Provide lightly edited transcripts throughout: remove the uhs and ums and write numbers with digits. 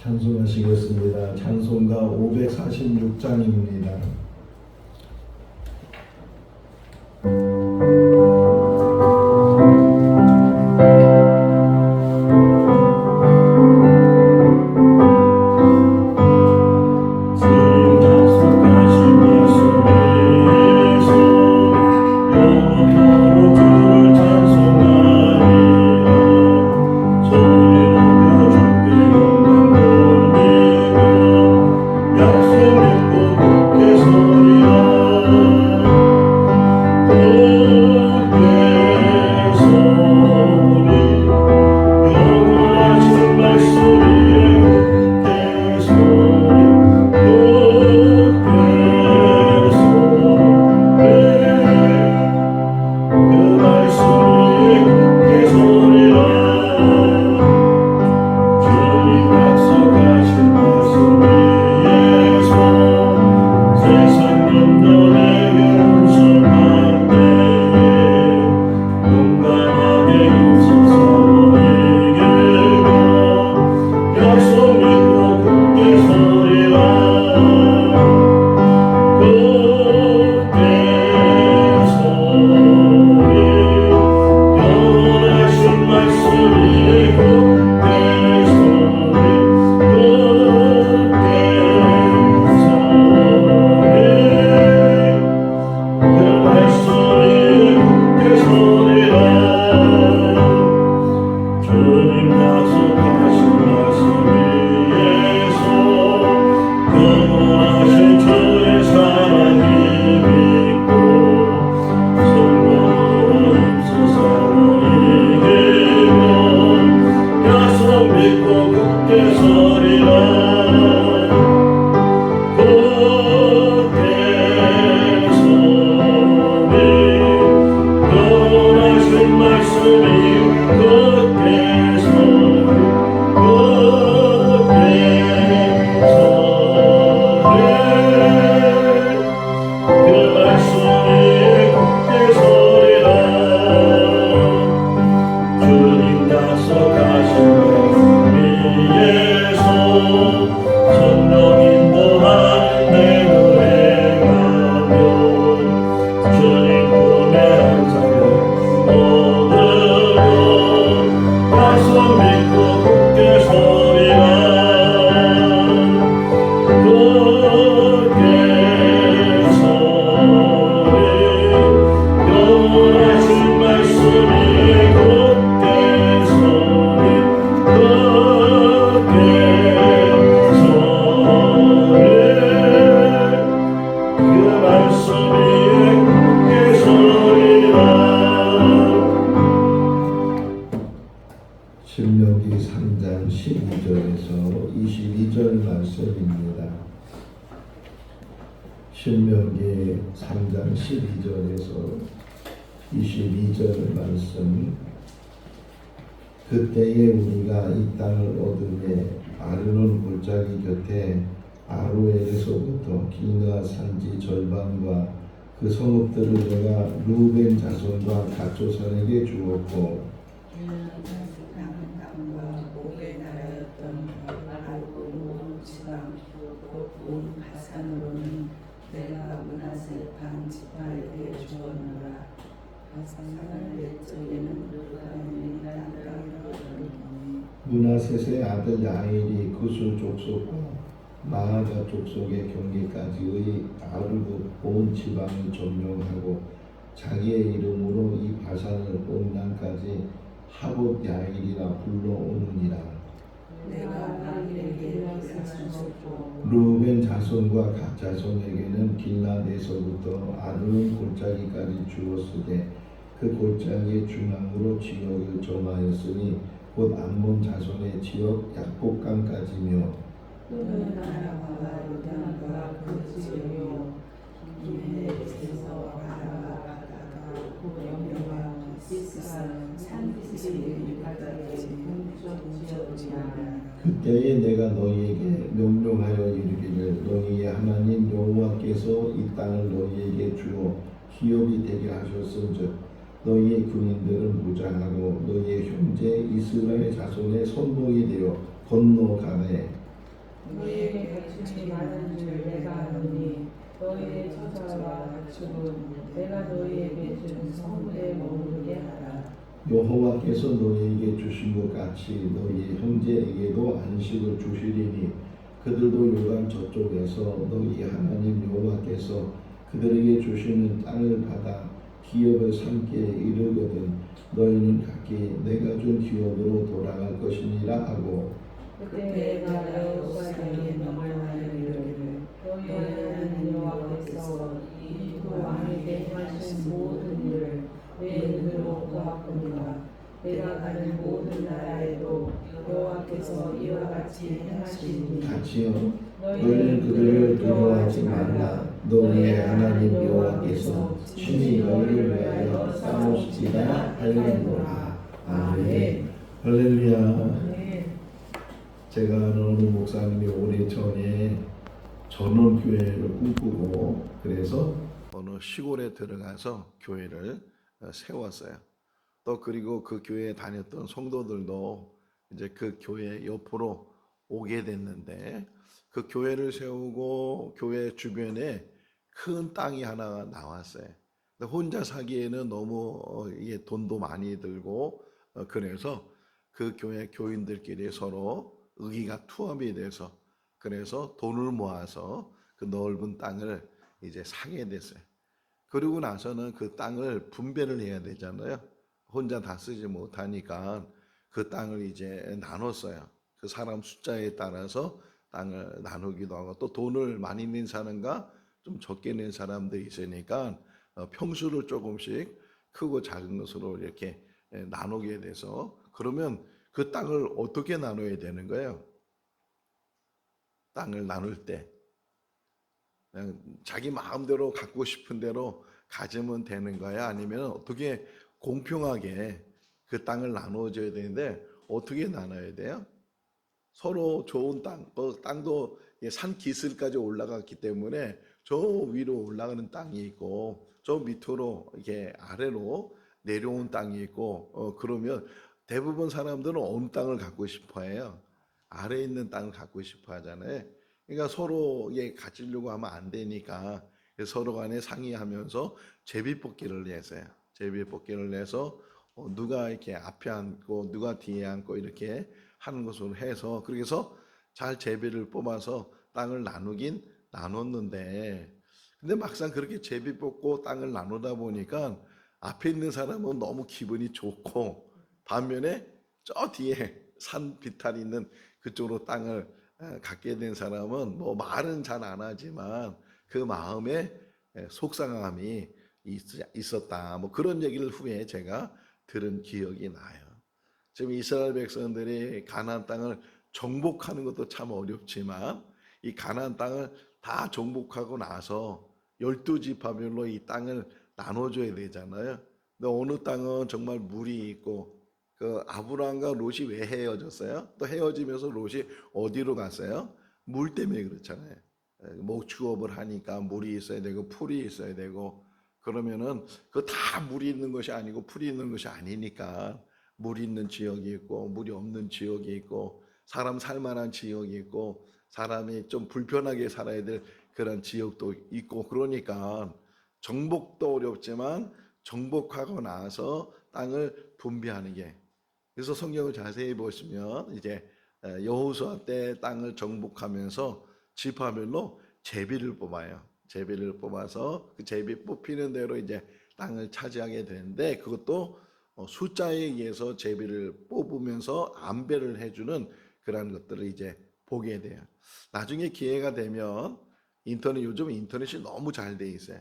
찬송하시겠습니다. 찬송가 546장입니다. 신명기 3장 12절에서 22절 말씀입니다. 신명기 3장 12절에서 22절 말씀. 그때에 우리가 이 땅을 얻으매 아르논 골짜기 곁에 아로엘에서부터 기럇 산지 절반과 그 성읍들을 내가 루벤 자손과 갓 조상에게 주었고 온 바산으로는 내가 므낫세 반 지파에게 주었노라. 바산을 옛적에는 루벤의 땅이라 부르니 므낫셋의 아들 야일이 구스 족속과 마아가 족속의 경계까지의 아르고 온 지방을 점령하고 자기의 이름으로 이 바산을 온 땅까지 하봇 야일이라 불러오느니라. 내가 야일에게 바산을 줬고 루벤 자손과 갓 자손에게는 길라앗에서부터 아르논 골짜기까지 주었으되 그 골짜기의 중앙으로 지역을 정하였으니 곧 암몬 자손의 지역 약복강까지며 또는 아라바와 요단과 그 지역이요 기브에서 아라바 바다가 고령과 시스가 산지의 육가까지 동쪽 지역이라. 그때에 내가 너희에게 명령하여 이르기를 너희의 하나님 여호와께서 이 땅을 너희에게 주어 기업이 되게 하셨은즉 너희의 군인들은 무장하고 너희의 형제 이스라엘 자손의 선봉이 되어 건너가되 너희에게 가축이 많은 줄 내가 아노니 너희의 처자와 가축은 내가 너희에게 준 성물에 머무르게 하라. 여호와께서 너희에게 주신 것 같이 너희 형제에게도 안식을 주시리니 그들도 요단 저쪽에서 너희 하나님 여호와께서 그들에게 주시는 땅을 받아 기업을 삼게 이르거든 너희는 각기 내가 준 기업으로 돌아갈 것이니라 하고 그때 내가 여호수아에게 명령하여 이르기를 너희 하나님 여호와께서 이집트 왕에게 행하신 모든 일을 내 눈으로 보았거니와 내가 가는 모든 나라에도 여호와께서 이와 같이 행하시니 같이요 너희는 그들을 두려워하지 말라 너희의 하나님 여호와께서 친히 너희를 위하여 싸우시리라 하였노라. 아멘. 할렐루야. 제가 아는 어느 목사님이 오래전에 전원교회를 꿈꾸고 그래서 어느 시골에 들어가서 교회를 세웠어요. 또 그리고 그 교회에 다녔던 성도들도 이제 그 교회 옆으로 오게 됐는데 그 교회를 세우고 교회 주변에 큰 땅이 하나 나왔어요. 근데 혼자 사기에는 너무 이게 돈도 많이 들고 그래서 그 교회 교인들끼리 서로 의기가 투합이 돼서 그래서 돈을 모아서 그 넓은 땅을 이제 사게 됐어요. 그러고 나서는 그 땅을 분배를 해야 되잖아요. 혼자 다 쓰지 못하니까 그 땅을 이제 나눴어요. 그 사람 숫자에 따라서 땅을 나누기도 하고 또 돈을 많이 낸 사람과 좀 적게 낸 사람들이 있으니까 평수를 조금씩 크고 작은 것으로 이렇게 나누게 돼서 그러면 그 땅을 어떻게 나눠야 되는 거예요? 땅을 나눌 때 그냥 자기 마음대로 갖고 싶은 대로 가지면 되는 거야? 아니면 어떻게 공평하게 그 땅을 나눠줘야 되는데 어떻게 나눠야 돼요? 서로 좋은 땅, 땅도 산 기슭까지 올라갔기 때문에 저 위로 올라가는 땅이 있고 저 밑으로 이게 아래로 내려온 땅이 있고 그러면 대부분 사람들은 어느 땅을 갖고 싶어 해요? 아래에 있는 땅을 갖고 싶어 하잖아요. 그러니까 서로 가지려고 하면 안 되니까 서로 간에 상의하면서 제비뽑기를 냈어요. 제비뽑기를 내서 누가 이렇게 앞에 앉고 누가 뒤에 앉고 이렇게 하는 것으로 해서 그래서 잘 제비를 뽑아서 땅을 나누긴 나눴는데 근데 막상 그렇게 제비 뽑고 땅을 나누다 보니까 앞에 있는 사람은 너무 기분이 좋고 반면에 저 뒤에 산 비탈 있는 그쪽으로 땅을 갖게 된 사람은 뭐 말은 잘 안 하지만 그 마음에 속상함이 있었다. 뭐 그런 얘기를 후에 제가 들은 기억이 나요. 지금 이스라엘 백성들이 가나안 땅을 정복하는 것도 참 어렵지만 이 가나안 땅을 다 정복하고 나서 12지파별로 이 땅을 나눠줘야 되잖아요. 근데 어느 땅은 정말 물이 있고 그 아브라함과 롯이 왜 헤어졌어요? 또 헤어지면서 롯이 어디로 갔어요? 물 때문에 그렇잖아요. 목축업을 하니까 물이 있어야 되고 풀이 있어야 되고 그러면은 그 다 물이 있는 것이 아니고 풀이 있는 것이 아니니까 물이 있는 지역이 있고 물이 없는 지역이 있고 사람 살만한 지역이 있고 사람이 좀 불편하게 살아야 될 그런 지역도 있고 그러니까 정복도 어렵지만 정복하고 나서 땅을 분배하는 게 그래서 성경을 자세히 보시면 이제 여호수아 때 땅을 정복하면서 지파별로 제비를 뽑아요. 제비를 뽑아서 그 제비 뽑히는 대로 이제 땅을 차지하게 되는데 그것도 숫자에 의해서 제비를 뽑으면서 안배를 해주는 그런 것들을 이제 보게 돼요. 나중에 기회가 되면 요즘 인터넷이 너무 잘 돼 있어요.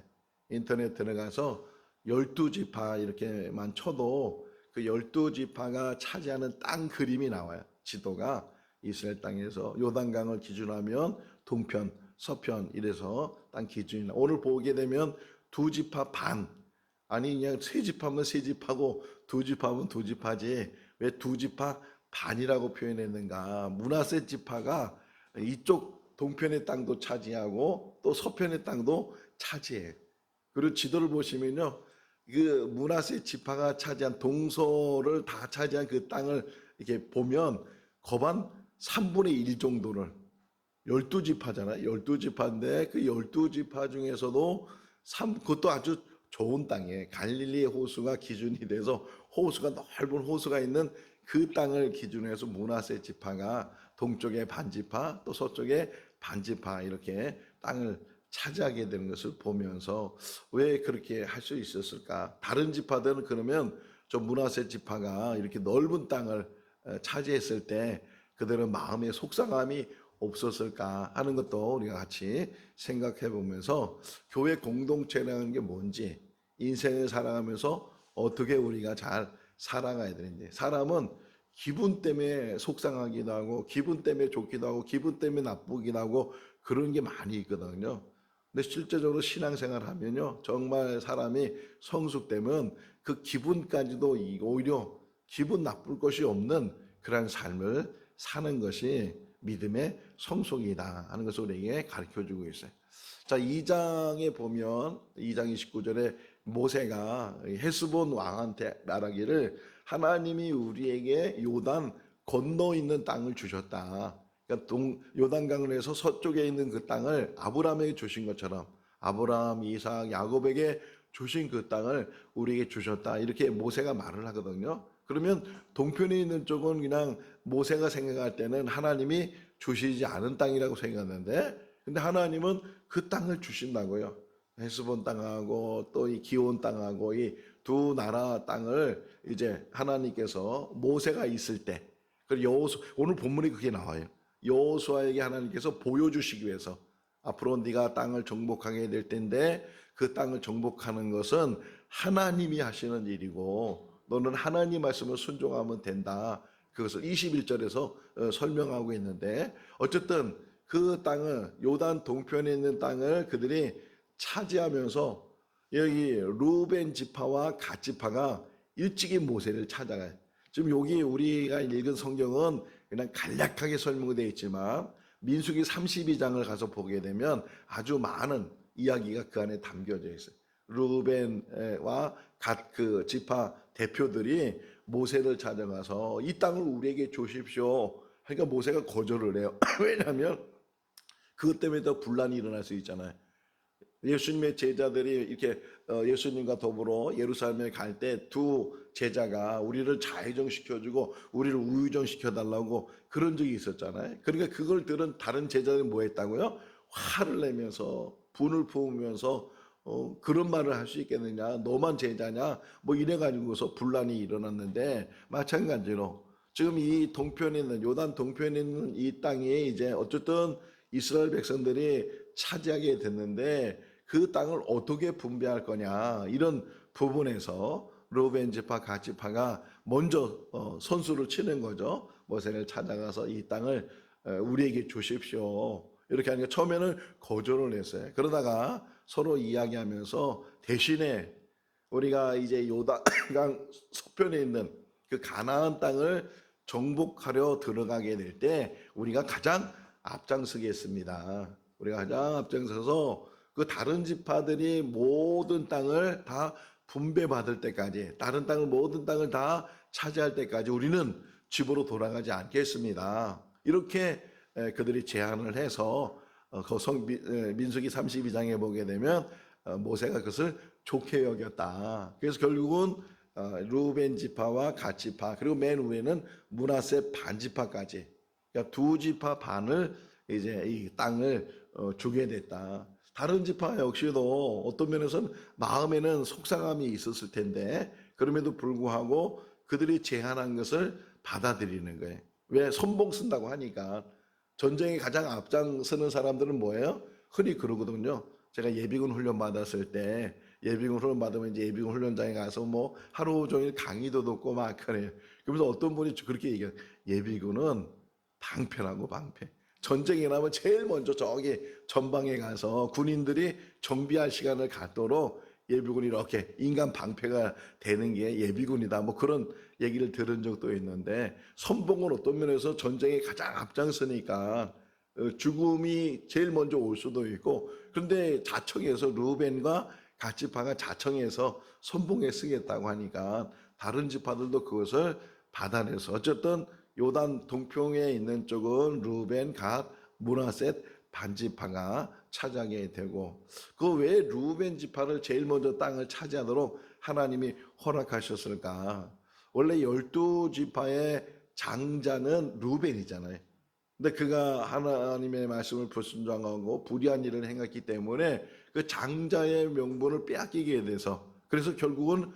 인터넷 들어가서 12지파 이렇게만 쳐도 그 12지파가 차지하는 땅 그림이 나와요. 지도가 이스라엘 땅에서 요단강을 기준하면 동편, 서편 이래서 땅 기준이 나와요. 오늘 보게 되면 2지파 반 아니 그냥 3지파면 3지파고 2지파면 2지파지 왜 2지파 반이라고 표현했는가? 므낫세 지파가 이쪽 동편의 땅도 차지하고 또 서편의 땅도 차지해. 그리고 지도를 보시면요, 그 므낫세 지파가 차지한 동서를 다 차지한 그 땅을 이렇게 보면 거반 3분의 1 정도를 12지파잖아요. 12지파인데 그 12지파 중에서도 그것도 아주 좋은 땅에 갈릴리 호수가 기준이 돼서 호수가 넓은 호수가 있는 그 땅을 기준으로 해서 므낫세 지파가 동쪽에 반지파 또 서쪽에 반지파 이렇게 땅을 차지하게 되는 것을 보면서 왜 그렇게 할 수 있었을까? 다른 지파들은 그러면 저 므낫세 지파가 이렇게 넓은 땅을 차지했을 때 그들은 마음의 속상함이 없었을까 하는 것도 우리가 같이 생각해 보면서 교회 공동체라는 게 뭔지 인생을 살아가면서 어떻게 우리가 잘 살아가야 되는지 사람은 기분 때문에 속상하기도 하고 기분 때문에 좋기도 하고 기분 때문에 나쁘기도 하고 그런 게 많이 있거든요. 근데 실제적으로 신앙생활 하면요 정말 사람이 성숙되면 그 기분까지도 오히려 기분 나쁠 것이 없는 그런 삶을 사는 것이 믿음의 성숙이다 하는 것을 우리에게 가르쳐주고 있어요. 자, 2장에 보면 2장 29절에 모세가 헤스본 왕한테 말하기를 하나님이 우리에게 요단 건너 있는 땅을 주셨다. 그러니까 요단강을 해서 서쪽에 있는 그 땅을 아브라함에게 주신 것처럼 아브라함, 이삭, 야곱에게 주신 그 땅을 우리에게 주셨다. 이렇게 모세가 말을 하거든요. 그러면 동편에 있는 쪽은 그냥 모세가 생각할 때는 하나님이 주시지 않은 땅이라고 생각하는데 근데 하나님은 그 땅을 주신다고요. 헤스본 땅하고 또 이 기온 땅하고 이 두 나라 땅을 이제 하나님께서 모세가 있을 때 오늘 본문이 그게 나와요. 여호수아에게 하나님께서 보여주시기 위해서 앞으로 네가 땅을 정복하게 될 텐데 그 땅을 정복하는 것은 하나님이 하시는 일이고 너는 하나님 말씀을 순종하면 된다. 그것을 21절에서 설명하고 있는데 어쨌든 그 땅을 요단 동편에 있는 땅을 그들이 차지하면서 여기 루벤 지파와 갓 지파가 일찍이 모세를 찾아가요. 지금 여기 우리가 읽은 성경은 그냥 간략하게 설명되어 있지만 민수기 32장을 가서 보게 되면 아주 많은 이야기가 그 안에 담겨져 있어요. 루벤과 갓 그 지파 대표들이 모세를 찾아가서 이 땅을 우리에게 주십시오. 그러니까 모세가 거절을 해요. 왜냐하면 그것 때문에 더 분란이 일어날 수 있잖아요. 예수님의 제자들이 이렇게 예수님과 더불어 예루살렘에 갈 때 두 제자가 우리를 좌회전시켜주고 우리를 우회전시켜달라고 그런 적이 있었잖아요. 그러니까 그걸 들은 다른 제자들이 뭐 했다고요? 화를 내면서 분을 품으면서 그런 말을 할 수 있겠느냐 너만 제자냐 뭐 이래가지고서 분란이 일어났는데 마찬가지로 지금 이 동편에 있는 요단 동편에 있는 이 땅이 이제 어쨌든 이스라엘 백성들이 차지하게 됐는데 그 땅을 어떻게 분배할 거냐 이런 부분에서 루벤 지파 갓 지파가 먼저 선수를 치는 거죠. 모세를 찾아가서 이 땅을 우리에게 주십시오. 이렇게 하니까 처음에는 거절을 했어요. 그러다가 서로 이야기하면서 대신에 우리가 이제 요단강 서편에 있는 그 가나안 땅을 정복하려 들어가게 될 때 우리가 가장 앞장서겠습니다. 우리가 가장 앞장서서 그 다른 지파들이 모든 땅을 다 분배받을 때까지 다른 땅을 모든 땅을 다 차지할 때까지 우리는 집으로 돌아가지 않겠습니다. 이렇게 그들이 제안을 해서 민수기 32장에 보게 되면 모세가 그것을 좋게 여겼다. 그래서 결국은 루벤 지파와 갓 지파 그리고 맨 위에는 므낫세 반 지파까지 그러니까 두 지파 반을 이제 이 땅을 주게 됐다. 다른 지파 역시도 어떤 면에서는 마음에는 속상함이 있었을 텐데 그럼에도 불구하고 그들이 제안한 것을 받아들이는 거예요. 왜? 선봉 쓴다고 하니까 전쟁에 가장 앞장서는 사람들은 뭐예요? 흔히 그러거든요. 제가 예비군 훈련 받았을 때 예비군 훈련 받으면 이제 예비군 훈련장에 가서 뭐 하루 종일 강의도 듣고 막 그래요. 그러면서 어떤 분이 그렇게 얘기해요. 예비군은 방패라고 방패. 전쟁이 나면 제일 먼저 저기 전방에 가서 군인들이 정비할 시간을 갖도록 예비군이 이렇게 인간 방패가 되는 게 예비군이다. 뭐 그런 얘기를 들은 적도 있는데 선봉은 어떤 면에서 전쟁에 가장 앞장서니까 죽음이 제일 먼저 올 수도 있고 그런데 자청에서 루벤과 갓 지파가 자청해서 선봉에 쓰겠다고 하니까 다른 지파들도 그것을 받아내서 어쨌든 요단 동평에 있는 쪽은 루벤, 갓, 므낫셋 반지파가 차지하게 되고, 그 왜 루벤 지파를 제일 먼저 땅을 차지하도록 하나님이 허락하셨을까? 원래 12지파의 장자는 루벤이잖아요. 근데 그가 하나님의 말씀을 불순종하고 불의한 일을 행했기 때문에 그 장자의 명분을 빼앗기게 돼서, 그래서 결국은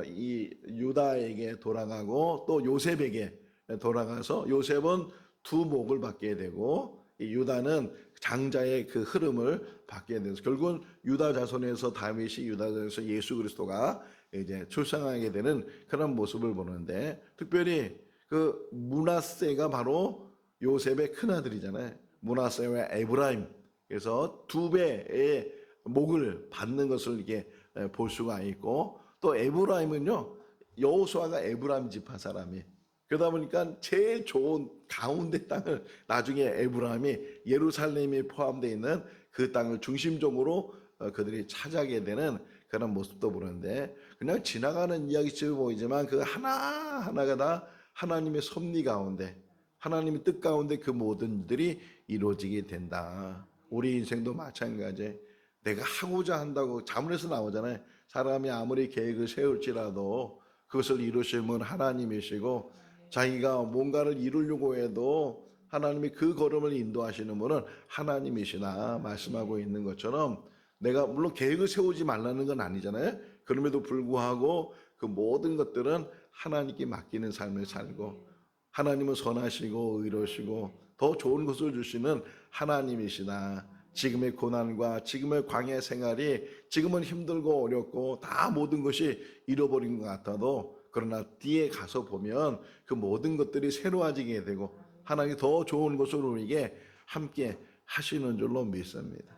이 유다에게 돌아가고 또 요셉에게 돌아가서 요셉은 두 목을 받게 되고, 이 유다는 장자의 그 흐름을 받게 돼서 결국은 유다 자손에서 다윗이, 유다 자손에서 예수 그리스도가 이제 출생하게 되는 그런 모습을 보는데, 특별히 그 므낫세가 바로 요셉의 큰 아들이잖아요. 므낫세와 에브라임. 그래서 두 배의 목을 받는 것을 이렇게 볼 수가 있고, 또 에브라임은요, 여호수아가 에브라임 지파 사람이, 그러다 보니까 제일 좋은 가운데 땅을 나중에 에브라임이 예루살렘이 포함되어 있는 그 땅을 중심적으로 그들이 차지하게 되는 그런 모습도 보는데, 그냥 지나가는 이야기처럼 보이지만 그 하나하나가 다 하나님의 섭리 가운데, 하나님의 뜻 가운데 그 모든 일들이 이루어지게 된다. 우리 인생도 마찬가지. 내가 하고자 한다고 자문에서 나오잖아요. 사람이 아무리 계획을 세울지라도 그것을 이루실 분은 하나님이시고, 자기가 뭔가를 이루려고 해도 하나님이 그 걸음을 인도하시는 분은 하나님이시나 말씀하고 있는 것처럼, 내가 물론 계획을 세우지 말라는 건 아니잖아요. 그럼에도 불구하고 그 모든 것들은 하나님께 맡기는 삶을 살고, 하나님은 선하시고 의로우시고 더 좋은 것을 주시는 하나님이시나, 지금의 고난과 지금의 광야 생활이 지금은 힘들고 어렵고 다 모든 것이 잃어버린 것 같아도, 그러나 뒤에 가서 보면 그 모든 것들이 새로워지게 되고 하나님이 더 좋은 것을 우리에게 함께 하시는 줄로 믿습니다.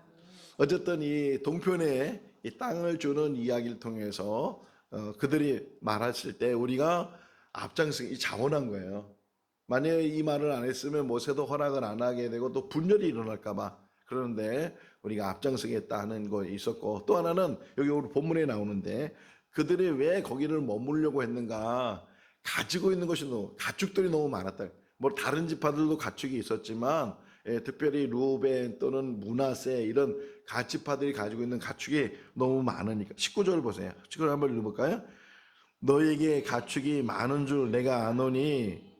어쨌든 이 동편에 이 땅을 주는 이야기를 통해서 그들이 말했을 때 우리가 앞장서기 자원한 거예요. 만약에 이 말을 안 했으면 모세도 허락을 안 하게 되고 또 분열이 일어날까 봐. 그런데 우리가 앞장서겠다는 거 있었고, 또 하나는 여기 우리 본문에 나오는데, 그들이 왜 거기를 머물려고 했는가? 가지고 있는 것이 가축들이 너무 많았다. 뭐 다른 지파들도 가축이 있었지만 특별히 루벤 또는 므낫세 이런 가지파들이 가지고 있는 가축이 너무 많으니까. 19절 보세요. 19절 한번 읽어볼까요? 너에게 가축이 많은 줄 내가 아노니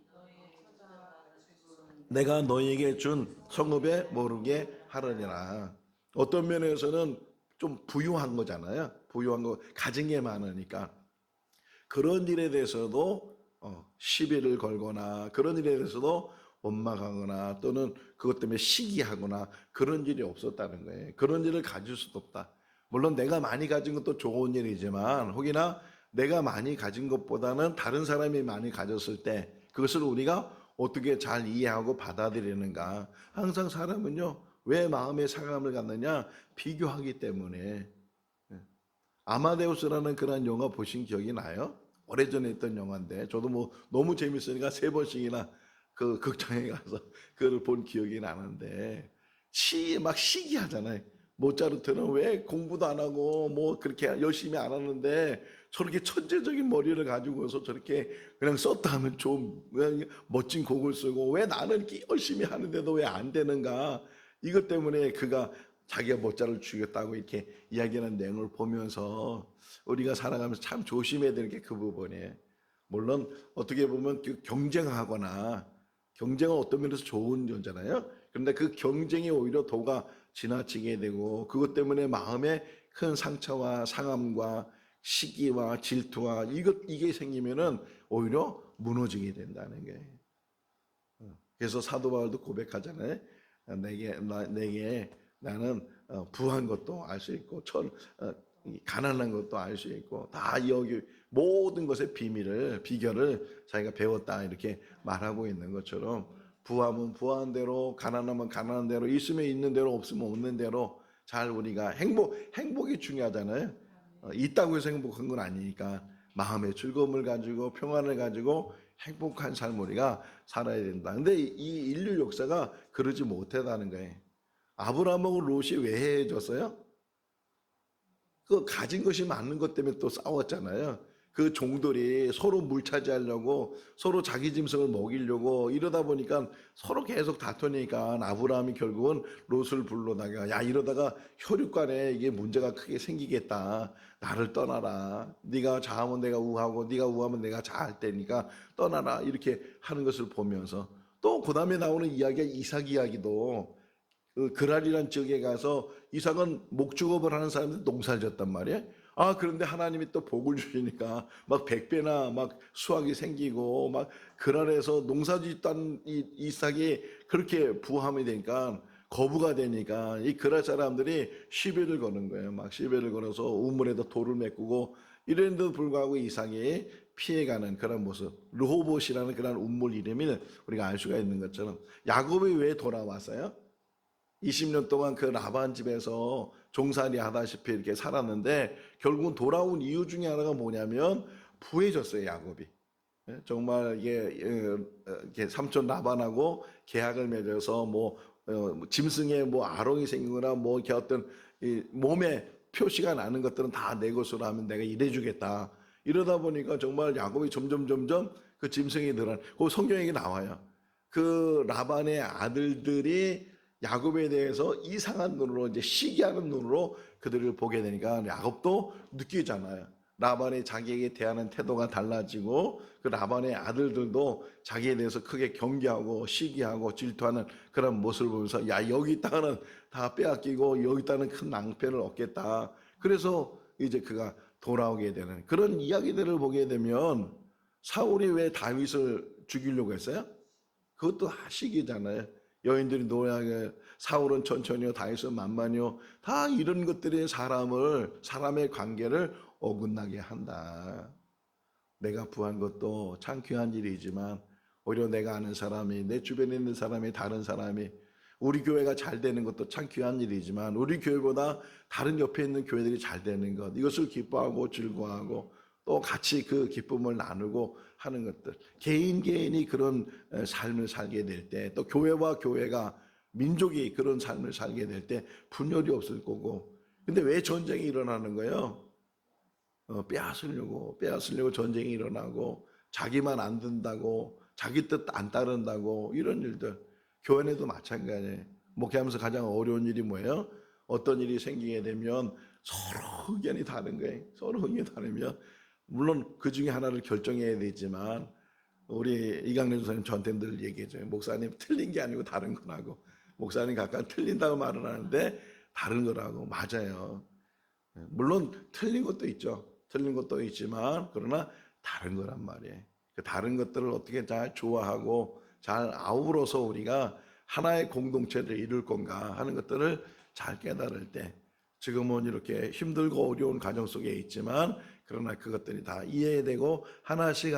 내가 너에게 준 성읍에 모르게 하느니라. 어떤 면에서는 좀 부유한 거잖아요. 부유한 거, 가진 게 많으니까. 그런 일에 대해서도 시비를 걸거나, 그런 일에 대해서도 원망하거나, 또는 그것 때문에 시기하거나, 그런 일이 없었다는 거예요. 그런 일을 가질 수도 없다. 물론 내가 많이 가진 것도 좋은 일이지만, 혹이나 내가 많이 가진 것보다는 다른 사람이 많이 가졌을 때 그것을 우리가 어떻게 잘 이해하고 받아들이는가. 항상 사람은요, 왜 마음의 상함을 갖느냐? 비교하기 때문에. 아마데우스라는 그런 영화 보신 기억이 나요? 오래전에 했던 영화인데, 저도 뭐 너무 재밌으니까 3번씩이나 그 극장에 가서 그걸 본 기억이 나는데, 막 시기하잖아요. 모차르트는 왜 공부도 안 하고 뭐 그렇게 열심히 안 하는데 저렇게 천재적인 머리를 가지고서 저렇게 그냥 썼다 하면 좀 멋진 곡을 쓰고, 왜 나는 이렇게 열심히 하는데도 왜 안 되는가? 이것 때문에 그가 자기가 모차를 죽였다고 이렇게 이야기하는 내용을 보면서 우리가 살아가면서 참 조심해야 되는 게 그 부분이에요. 물론 어떻게 보면 경쟁하거나, 경쟁은 어떤 면에서 좋은 존재잖아요. 그런데 그 경쟁이 오히려 도가 지나치게 되고, 그것 때문에 마음에 큰 상처와 상함과 시기와 질투와 이게 생기면은 오히려 무너지게 된다는 거예요. 그래서 사도 바울도 고백하잖아요. 내게 나는 부한 것도 알 수 있고 가난한 것도 알 수 있고, 다 여기 모든 것의 비결을 자기가 배웠다, 이렇게 말하고 있는 것처럼, 부하면 부한 대로, 가난하면 가난한 대로, 있으면 있는 대로, 없으면 없는 대로 잘 우리가 행복이 중요하잖아요. 있다고 해서 행복한 건 아니니까 마음의 즐거움을 가지고 평안을 가지고 행복한 삶 우리가 살아야 된다. 근데 이 인류 역사가 그러지 못하다는 거예요. 아브라함하고 롯이 왜 헤어졌어요? 그 가진 것이 많은 것 때문에 또 싸웠잖아요. 그 종들이 서로 물 차지하려고 서로 자기 짐승을 먹이려고 이러다 보니까 서로 계속 다투니까 아브라함이 결국은 롯을 불러다가 야 이러다가 혈육간에 이게 문제가 크게 생기겠다. 나를 떠나라. 네가 좌하면 내가 우하고 네가 우하면 내가 좌할 테니까 떠나라. 이렇게 하는 것을 보면서 또 그다음에 나오는 이야기가 이삭 이야기도 그 그랄이란 지역에 가서 이삭은 목축업을 하는 사람들 농사를 졌단 말이에요. 아, 그런데 하나님이 또 복을 주시니까 막 100배나 막 수확이 생기고 막 그랄에서 농사 짓던 이 이삭이 그렇게 부함이 되니까 거부가 되니까 이 그랄 사람들이 시비를 거는 거예요. 막 시비를 걸어서 우물에다 돌을 메꾸고 이랬는데도 불구하고 이삭이 피해가는 그런 모습. 르호봇이라는 그런 우물 이름을 우리가 알 수가 있는 것처럼 야곱이 왜 돌아왔어요? 20년 동안 그 라반 집에서 종살이 하다시피 이렇게 살았는데 결국은 돌아온 이유 중에 하나가 뭐냐면 부해졌어요, 야곱이. 정말 이게 삼촌 라반하고 계약을 맺어서 짐승에 아롱이 생기거나 이렇게 어떤 이 몸에 표시가 나는 것들은 다 내 것으로 하면 내가 일해주겠다. 이러다 보니까 정말 야곱이 점점 그 짐승이 늘어나. 그 성경에 나와요. 그 라반의 아들들이 야곱에 대해서 이상한 눈으로 이제 시기하는 눈으로 그들을 보게 되니까 야곱도 느끼잖아요. 라반이 자기에게 대하는 태도가 달라지고 그 라반의 아들들도 자기에 대해서 크게 경계하고 시기하고 질투하는 그런 모습을 보면서 야 여기 땅은 다 빼앗기고 여기 땅은 큰 낭패를 얻겠다. 그래서 이제 그가 돌아오게 되는 그런 이야기들을 보게 되면 사울이 왜 다윗을 죽이려고 했어요? 그것도 시기잖아요. 여인들이 노래하게 사울은 천천히요 다윗은 만만히요 다 이런 것들이 사람의 관계를 어긋나게 한다. 내가 부한 것도 참 귀한 일이지만 오히려 내가 아는 사람이 내 주변에 있는 사람이 다른 사람이 우리 교회가 잘 되는 것도 참 귀한 일이지만 우리 교회보다 다른 옆에 있는 교회들이 잘 되는 것 이것을 기뻐하고 즐거워하고 또 같이 그 기쁨을 나누고 하는 것들 개인이 그런 삶을 살게 될 때 또 교회와 교회가 민족이 그런 삶을 살게 될 때 분열이 없을 거고 근데 왜 전쟁이 일어나는 거예요? 빼앗으려고 전쟁이 일어나고 자기만 안 든다고 자기 뜻 안 따른다고 이런 일들 교회 내도 마찬가지예요. 목회하면서 가장 어려운 일이 뭐예요? 어떤 일이 생기게 되면 서로 의견이 다른 거예요. 서로 의견이 다르면 물론 그 중에 하나를 결정해야 되지만 우리 이강래 조사님 저한테 늘 얘기해줘요. 목사님 틀린 게 아니고 다른 거라고. 목사님 가끔 틀린다고 말을 하는데 다른 거라고. 맞아요. 물론 틀린 것도 있죠. 틀린 것도 있지만 그러나 다른 거란 말이에요. 그 다른 것들을 어떻게 잘 조화하고 잘 아우러서 우리가 하나의 공동체를 이룰 건가 하는 것들을 잘 깨달을 때 지금은 이렇게 힘들고 어려운 가정 속에 있지만 그러나 그것들이 다 이해되고 하나씩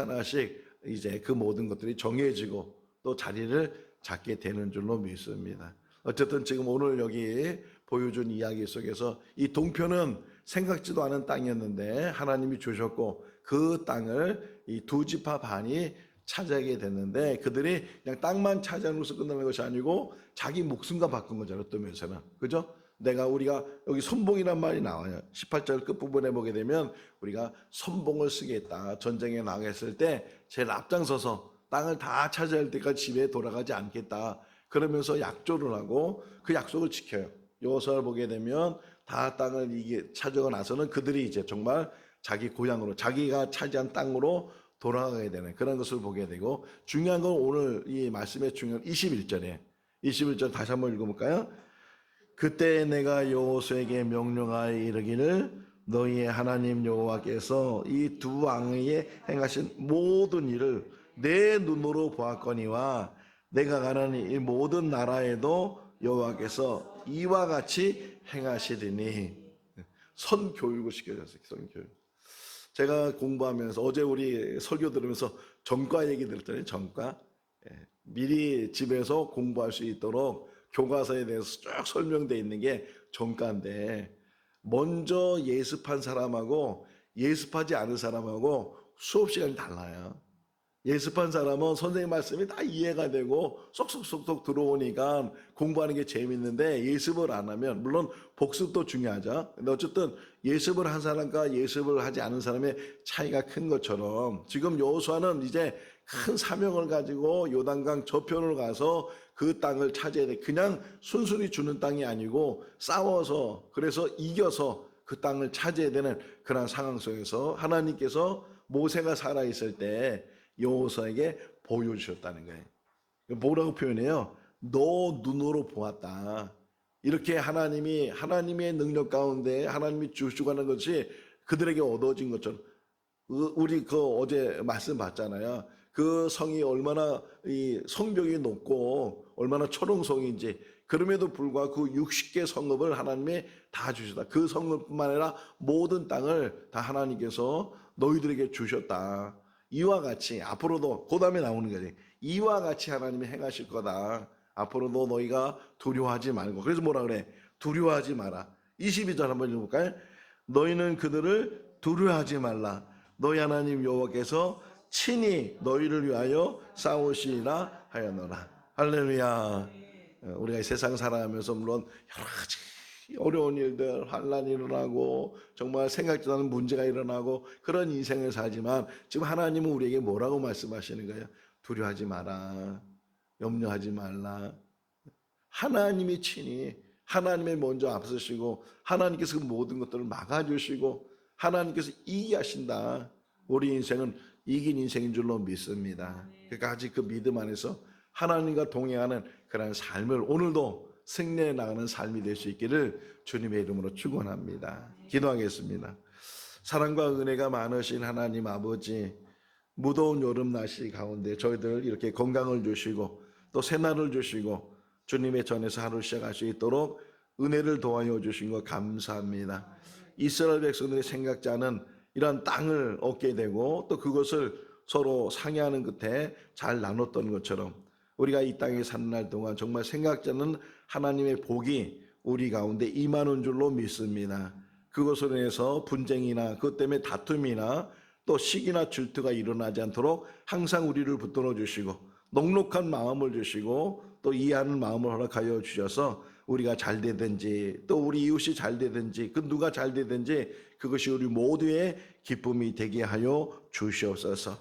이제 그 모든 것들이 정해지고 또 자리를 잡게 되는 줄로 믿습니다. 어쨌든 지금 오늘 여기 보여준 이야기 속에서 이 동표는 생각지도 않은 땅이었는데 하나님이 주셨고 그 땅을 이 두 지파 반이 차지하게 됐는데 그들이 그냥 땅만 차지하는 것으로 끝나는 것이 아니고 자기 목숨과 바꾼 거잖아요. 어떤 면에서는. 그죠? 우리가 여기 선봉이란 말이 나와요. 18절 끝부분에 보게 되면 우리가 선봉을 쓰겠다. 전쟁에 나갔을 때 제일 앞장서서 땅을 다 차지할 때까지 집에 돌아가지 않겠다. 그러면서 약조를 하고 그 약속을 지켜요. 여호수아를 보게 되면 다 땅을 이게 차지하고 나서는 그들이 이제 정말 자기 고향으로 자기가 차지한 땅으로 돌아가게 되는 그런 것을 보게 되고 중요한 건 오늘 이 말씀의 중요한 21절 다시 한번 읽어볼까요? 그때 내가 여호수아에게 명령하여 이르기를 너희의 하나님 여호와께서 이 두 왕의 행하신 모든 일을 내 눈으로 보았거니와 내가 가는 이 모든 나라에도 여호와께서 이와 같이 행하시리니 선교육을 시켜줬어요. 선교육. 제가 공부하면서 어제 우리 설교 들으면서 전과 얘기 들었잖아요. 전과. 미리 집에서 공부할 수 있도록 교과서에 대해서 쭉 설명되어 있는 게 전과인데 먼저 예습한 사람하고 예습하지 않은 사람하고 수업 시간이 달라요. 예습한 사람은 선생님 말씀이 다 이해가 되고 쏙쏙쏙쏙 들어오니까 공부하는 게 재밌는데, 예습을 안 하면, 물론 복습도 중요하죠. 근데 어쨌든 예습을 한 사람과 예습을 하지 않은 사람의 차이가 큰 것처럼, 지금 여호수아는 이제 큰 사명을 가지고 요단강 저편으로 가서 그 땅을 차지해야 돼. 그냥 순순히 주는 땅이 아니고 싸워서, 그래서 이겨서 그 땅을 차지해야 되는 그런 상황 속에서 하나님께서 모세가 살아있을 때 여호수아에게 보여주셨다는 거예요. 뭐라고 표현해요? 너 눈으로 보았다. 이렇게 하나님의 능력 가운데 하나님이 주시고 하는 것이 그들에게 얻어진 것처럼, 우리 어제 말씀 봤잖아요. 그 성이 얼마나 이 성벽이 높고 얼마나 초롱성인지, 그럼에도 불구하고 그 60개 성읍을 하나님이 다 주셨다. 그 성읍뿐만 아니라 모든 땅을 다 하나님께서 너희들에게 주셨다. 이와 같이 앞으로도, 그 다음에 나오는 거지. 이와 같이 하나님이 행하실 거다. 앞으로도 너희가 두려워하지 말고. 그래서 뭐라 그래? 두려워하지 마라. 22절 한번 읽어볼까요? 너희는 그들을 두려워하지 말라. 너희 하나님 여호와께서 친히 너희를 위하여 싸우시리라 하였노라. 할렐루야. 우리가 이 세상 살아가면서 물론 여러 가지 어려운 일들, 환난이 일어나고 정말 생각지도 않은 문제가 일어나고 그런 인생을 살지만, 지금 하나님은 우리에게 뭐라고 말씀하시는 거예요? 두려워하지 마라. 염려하지 말라. 하나님이 친히, 하나님이 먼저 앞서시고 하나님께서 그 모든 것들을 막아주시고 하나님께서 이기게 하신다. 우리 인생은 이긴 인생인 줄로 믿습니다. 그러니까 아직 그 믿음 안에서 하나님과 동행하는 그런 삶을 오늘도 승리해 나가는 삶이 될 수 있기를 주님의 이름으로 축원합니다. 기도하겠습니다. 사랑과 은혜가 많으신 하나님 아버지, 무더운 여름 날씨 가운데 저희들 이렇게 건강을 주시고 또 새날을 주시고 주님의 전에서 하루 시작할 수 있도록 은혜를 도와여 주신 것 감사합니다. 이스라엘 백성들이 생각지 않은 이런 땅을 얻게 되고 또 그것을 서로 상의하는 끝에 잘 나눴던 것처럼, 우리가 이 땅에 사는 날 동안 정말 생각지 않은 하나님의 복이 우리 가운데 임하는 줄로 믿습니다. 그것으로 인해서 분쟁이나 그것 때문에 다툼이나 또 시기나 질투가 일어나지 않도록 항상 우리를 붙들어 주시고 넉넉한 마음을 주시고 또 이해하는 마음을 허락하여 주셔서 우리가 잘 되든지 또 우리 이웃이 잘 되든지 그 누가 잘 되든지 그것이 우리 모두의 기쁨이 되게 하여 주시옵소서.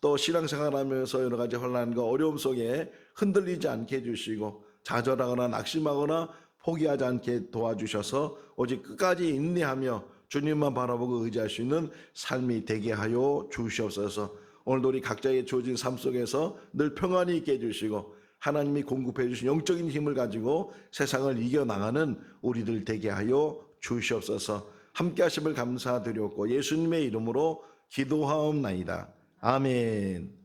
또 신앙생활하면서 여러 가지 혼란과 어려움 속에 흔들리지 않게 해주시고 좌절하거나 낙심하거나 포기하지 않게 도와주셔서 오직 끝까지 인내하며 주님만 바라보고 의지할 수 있는 삶이 되게 하여 주시옵소서. 오늘도 우리 각자의 주어진 삶 속에서 늘 평안히 있게 해주시고 하나님이 공급해 주신 영적인 힘을 가지고 세상을 이겨나가는 우리들 되게 하여 주시옵소서. 함께 하심을 감사드렸고 예수님의 이름으로 기도하옵나이다. 아멘.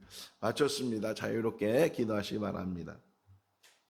마쳤습니다. 자유롭게 기도하시기 바랍니다.